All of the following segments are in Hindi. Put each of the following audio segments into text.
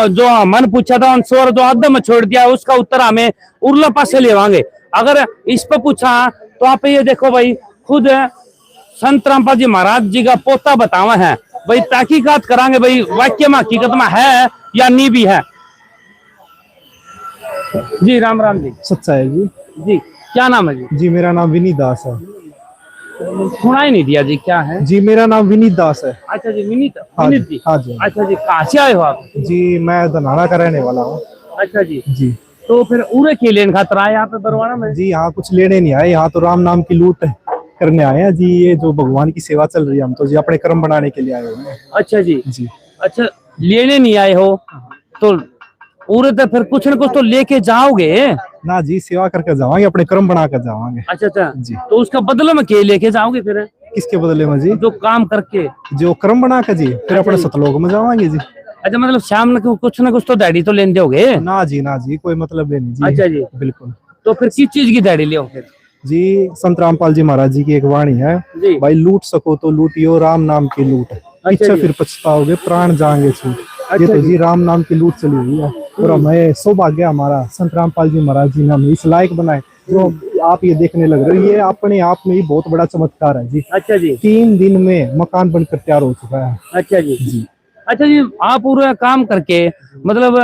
जो मन पूछा था स्वर जो आधा में छोड़ दिया उसका उत्तर हमें उर्ला पास से लेवांगे। अगर इस पर पूछा तो आप ये देखो भाई, खुद संत रामपाल जी महाराज जी का पोता बतावा है भाई, तहकीकात करांगे भाई वाक्य में हकीकत में है या नहीं भी है। जी राम राम जी। सच्चा है जी। जी क्या नाम है जी? जी मेरा नाम विनीत दास है। सुना ही नहीं दिया जी, क्या है? जी मेरा नाम विनीत दास है। अच्छा जी, विनीत हाँ विनीत जी। हाँ जी। अच्छा जी, कहाँ से आए हो आप? जी मैं धनाड़ा का रहने वाला हूँ। अच्छा जी। जी तो फिर उरे के लेन खातर आए यहाँ पे बरवाड़ा में? जी यहाँ कुछ लेने नहीं आए, यहाँ तो राम नाम की लूट करने आए हैं जी। ये जो भगवान की सेवा चल रही है, हम तो जी अपने कर्म बनाने के लिए आए हुए हैं। अच्छा जी। जी अच्छा, लेने नहीं आए हो तो उरे तो फिर कुछ न कुछ तो लेके जाओगे ना जी, सेवा करके जावांगे, अपने कर्म बना कर जावांगे। अच्छा अच्छा जी। तो उसका बदले में क्या लेके जाओगे फिर? किसके बदले में जी? जो काम करके जो कर्म बना कर जी, फिर अपने सतलोक में जावांगे जी। अच्छा, मतलब शाम में कुछ ना कुछ तो दाढ़ी तो लेने दोगे? ना जी कोई मतलब नहीं जी। अच्छा जी। बिल्कुल। तो फिर किस चीज की दाढ़ी ले फिर? जी संत रामपाल जी महाराज जी की एक वाणी है जी। भाई, लूट सको तो लूटियो राम नाम की लूट, पीछे जी। फिर पछताओगे प्राण जाएंगे छूट। ये अच्छा तो जी। जी राम नाम की लूट चली हुई है, और हमें सौभाग्य हमारा संत रामपाल जी महाराज जी ने हमें इस लायक बनाए जो आप ये देखने लग रहे हो। ये अपने आप में ही बहुत बड़ा चमत्कार है जी। अच्छा जी। 3 दिन में मकान बनकर तैयार हो चुका है। अच्छा जी। जी अच्छा जी, आप पूरा काम करके मतलब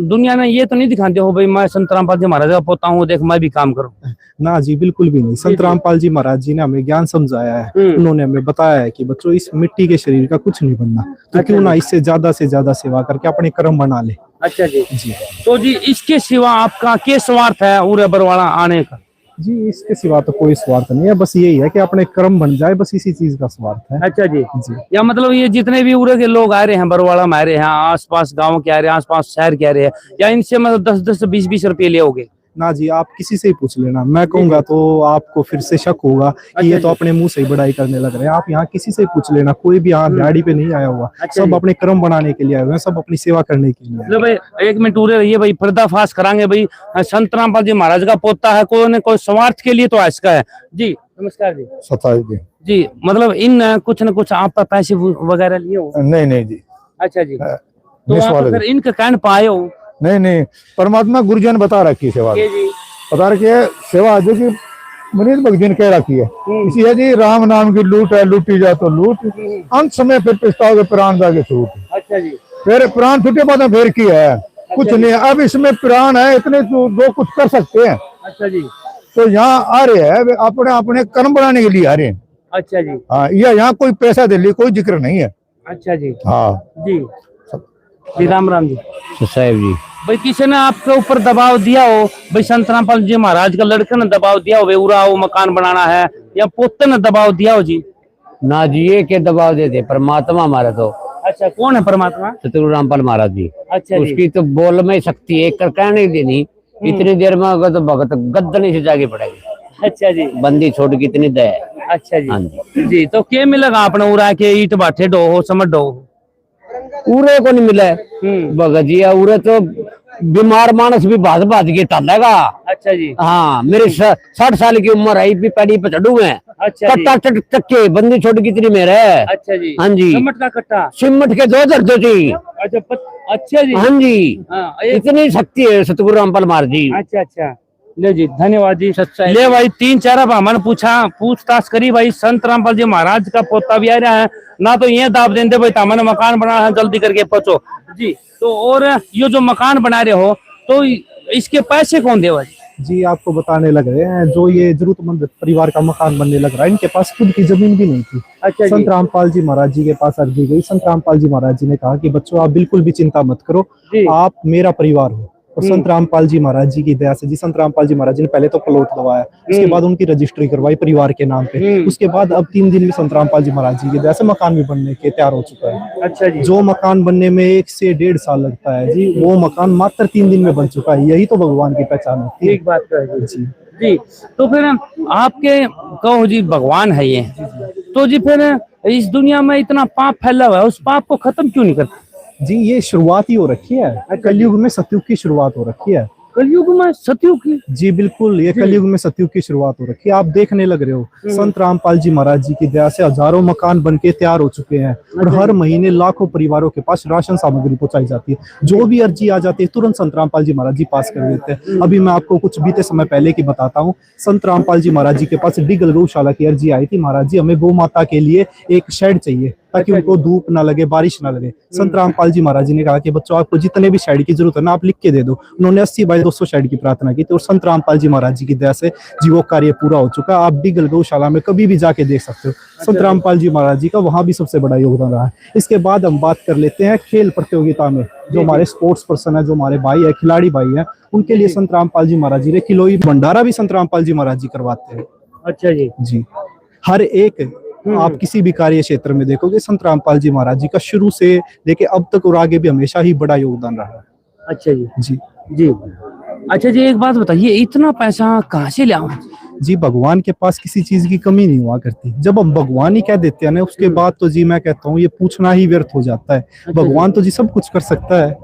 दुनिया में ये तो नहीं दिखाते हो भाई मैं संत रामपाल जी महाराज का पोता हूँ, देख मैं भी काम करूँ? ना जी बिल्कुल भी नहीं। संत रामपाल जी महाराज जी ने हमें ज्ञान समझाया है, उन्होंने हमें बताया है कि बच्चों इस मिट्टी के शरीर का कुछ नहीं बनना, तो क्यों ना इससे ज्यादा से ज्यादा सेवा करके अपने कर्म बना ले। अच्छा जी। जी तो जी इसके सिवा आपका क्या स्वार्थ है उरे बरवाड़ा आने का? जी इसके सिवा तो कोई स्वार्थ नहीं है, बस यही है कि अपने कर्म बन जाए, बस इसी चीज का स्वार्थ है। अच्छा जी। जी या मतलब ये जितने भी उरे के लोग आ रहे हैं बरवाड़ा में आ रहे हैं, आसपास गांव के आ रहे हैं, आसपास शहर के आ रहे हैं, या इनसे मतलब 10-10 20-20 रुपये ले होगे? ना जी, आप किसी से ही पूछ लेना, मैं कहूंगा तो आपको फिर से शक होगा कि ये तो अपने मुंह से ही बड़ाई करने लग रहे हैं। आप यहाँ किसी से ही पूछ लेना, कोई भी यहाँ गाड़ी पे नहीं आया हुआ। सब अपने कर्म बनाने के लिए आए हुए हैं, सब अपनी सेवा करने के लिए। लो भाई एक मिनट उरे रहिए भाई, पर्दाफाश करांगे भाई। संत रामपाल जी महाराज का पोता है, कोई न कोई स्वार्थ के लिए तो इसका है जी। नमस्कार जी। सताई जी। जी मतलब इन कुछ न कुछ आप पैसे वगैरह लिए हो? नहीं जी। अच्छा जी। तो आप फिर इनका कहन पाए हो? नहीं, परमात्मा गुरुजन बता रखी सेवा, जी बता रखी है सेवा जो कि मुनीर भगत कह रखी है। इसी है जी, राम नाम की लूट है, लूटी जा तो लूट, अंत समय फिर पछताओगे प्राण जाके छूट। अच्छा जी। फिर प्राण छूटे बाद फिर की है कुछ नहीं, अब इसमें प्राण है इतने जो कुछ कर सकते हैं। अच्छा जी। तो यहाँ आ रहे हैं अपने अपने कर्म बनाने के लिए आ रहे हैं। अच्छा जी। हाँ, यह यहाँ कोई पैसा दे लिए कोई जिक्र नहीं है। अच्छा जी। हाँ जी जी राम राम जी। साहब जी, भाई किसी ने आपके ऊपर दबाव दिया हो भाई, संत रामपाल जी महाराज का लड़के ने दबाव दिया हो भाई उरा हो मकान बनाना है, या पोते ने दबाव दिया हो जी? ना जी, ये के दबाव देते परमात्मा हमारा तो। अच्छा, कौन है परमात्मा? सतगुरु रामपाल महाराज जी। अच्छा जी। उसकी तो बोल में शक्ति है, कर कहने देनी इतनी देर में अगर तो भगत गद्दनी से जाके पड़ेगी। अच्छा जी। बंदी छोड़ के इतनी दया है। अच्छा जी। हाँ जी। जी तो क्या मिलेगा आपने उरा के ईट बाठे डो हो समझ डो? उरे को नहीं मिला है भगत जी, उरे तो बीमार मानस भी भाज भाज के टालेगा। अच्छा जी। हाँ, मेरे 60 साल की उम्र है, भी पैड़ी पे चढ़ू है। अच्छा जी। कट्टा चक्के बंदी छोड़ के इतनी मेरे है। अच्छा जी। हाँ जी। सिमट का कट्टा? सिमट के 2 दर्जो जी। अच्छा अच्छा जी। हाँ जी। हाँ, इतनी शक्ति है सतगुरु रामपाल महाराज जी। अच्छा अच्छा। ले जी धन्यवाद जी। ले भाई 3-4 अब हमने पूछताछ करी भाई, संत रामपाल जी महाराज का पोता भी आ रहा है ना, तो ये दाब देंगे भाई हमने मकान बना है जल्दी करके पहुंचो जी। तो और ये जो मकान बना रहे हो तो इसके पैसे कौन देगा जी? आपको बताने लग रहे हैं, जो ये जरूरतमंद परिवार का मकान बनने लग रहा है, इनके पास खुद की जमीन भी नहीं थी। अच्छा जी। संत रामपाल जी महाराज जी के पास अर्जी गई। संत रामपाल जी महाराज जी ने कहा कि बच्चों आप बिल्कुल भी चिंता मत करो, आप मेरा परिवार हो। और संत रामपाल जी महाराज जी की दया से जी, संत रामपाल जी महाराज जी ने पहले तो प्लॉट दवाया, उसके बाद उनकी रजिस्ट्री करवाई परिवार के नाम पे, उसके बाद अब 3 दिन में संत रामपाल जी महाराज जी की दया से मकान भी बनने के तैयार हो चुका है। अच्छा जी। जो मकान बनने में 1 से 1.5 साल लगता है जी, वो मकान मात्र 3 दिन में बन चुका है। यही तो भगवान की पहचान होती है। ठीक बात है जी। जी। तो फिर आपके कहो जी भगवान है ये, तो जी फिर इस दुनिया में इतना पाप फैला हुआ है, उस पाप को खत्म क्यों नहीं करते जी? ये शुरुआत ही हो रखी है, कलयुग में सतयुग की शुरुआत हो रखी है। कलयुग में सतयुग की। जी बिल्कुल, ये कलयुग में सतयुग की शुरुआत हो रखी है। आप देखने लग रहे हो संत रामपाल जी महाराज जी की दया से हजारों मकान बनके तैयार हो चुके हैं और हर महीने लाखों परिवारों के पास राशन सामग्री पहुंचाई जाती है। जो भी अर्जी आ जाती है तुरंत संत रामपाल जी महाराज जी पास कर देते हैं। अभी मैं आपको कुछ बीते समय पहले की बताता हूँ। संत रामपाल जी महाराज जी के पास डिगल गौशाला की अर्जी आई थी, महाराज जी हमें गौ माता के लिए एक शेड चाहिए ताकि उनको धूप ना लगे, बारिश ना लगे। संत रामपाल जी महाराज जी ने कहा कि बच्चों आपको जितने भी शेड की जरूरत है ना आप लिख के दे दो। उन्होंने 80 बाय 200 शेड की प्रार्थना की थी और संत रामपाल जी महाराज जी की दया से जी वो कार्य पूरा हो चुका है। आप डिगल गौशाला में कभी भी जाके देख सकते हो। संत रामपाल जी महाराज जी का वहां भी सबसे बड़ा योगदान रहा है। इसके बाद हम बात कर लेते हैं खेल प्रतियोगिता में। जो हमारे स्पोर्ट्स पर्सन है, जो हमारे भाई है, खिलाड़ी भाई है, उनके लिए संत रामपाल जी महाराज जी ने खिलोई भंडारा भी संत रामपाल जी महाराज जी करवाते हैं। अच्छा जी। जी हर एक आप किसी भी कार्य क्षेत्र में देखोगे संत रामपाल जी महाराज जी का शुरू से लेके अब तक और आगे भी हमेशा ही बड़ा योगदान रहा है। अच्छा जी। जी जी। अच्छा जी, एक बात बताइए, इतना पैसा कहाँ से लिया? जी भगवान के पास किसी चीज की कमी नहीं हुआ करती। जब हम भगवान ही कह देते हैं ना उसके बाद तो जी मैं कहता हूँ ये पूछना ही व्यर्थ हो जाता है। भगवान तो जी सब कुछ कर सकता है।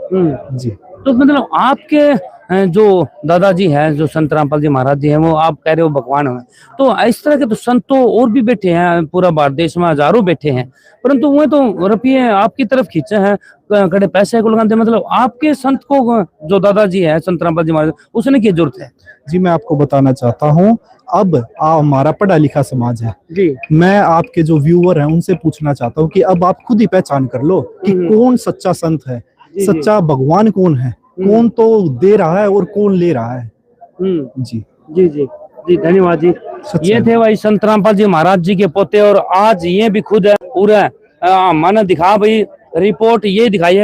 जी तो मतलब आपके जो दादाजी हैं, जो संत रामपाल जी महाराज जी हैं, वो आप कह रहे हो भगवान हैं, तो इस तरह के तो संत तो और भी बैठे हैं, पूरा भारत देश में हजारों बैठे हैं, परंतु वो तो रुपये आपकी तरफ खींचे हैं, कड़े पैसे को लगाते। मतलब आपके संत को जो दादाजी है संत रामपाल जी महाराज, उसने क्या जरूरत है? जी मैं आपको बताना चाहता हूँ, अब हमारा पढ़ा लिखा समाज है जी। मैं आपके जो व्यूअर हैं उनसे पूछना चाहता हूँ कि अब आप खुद ही पहचान कर लो कि कौन सच्चा संत है, सच्चा भगवान कौन है, कौन तो दे रहा है और कौन ले रहा है। जी जी जी जी, धन्यवाद जी। ये थे भाई संत रामपाल जी महाराज जी के पोते, और आज ये भी खुद है पूरा मैंने दिखा भाई रिपोर्ट ये दिखाई है।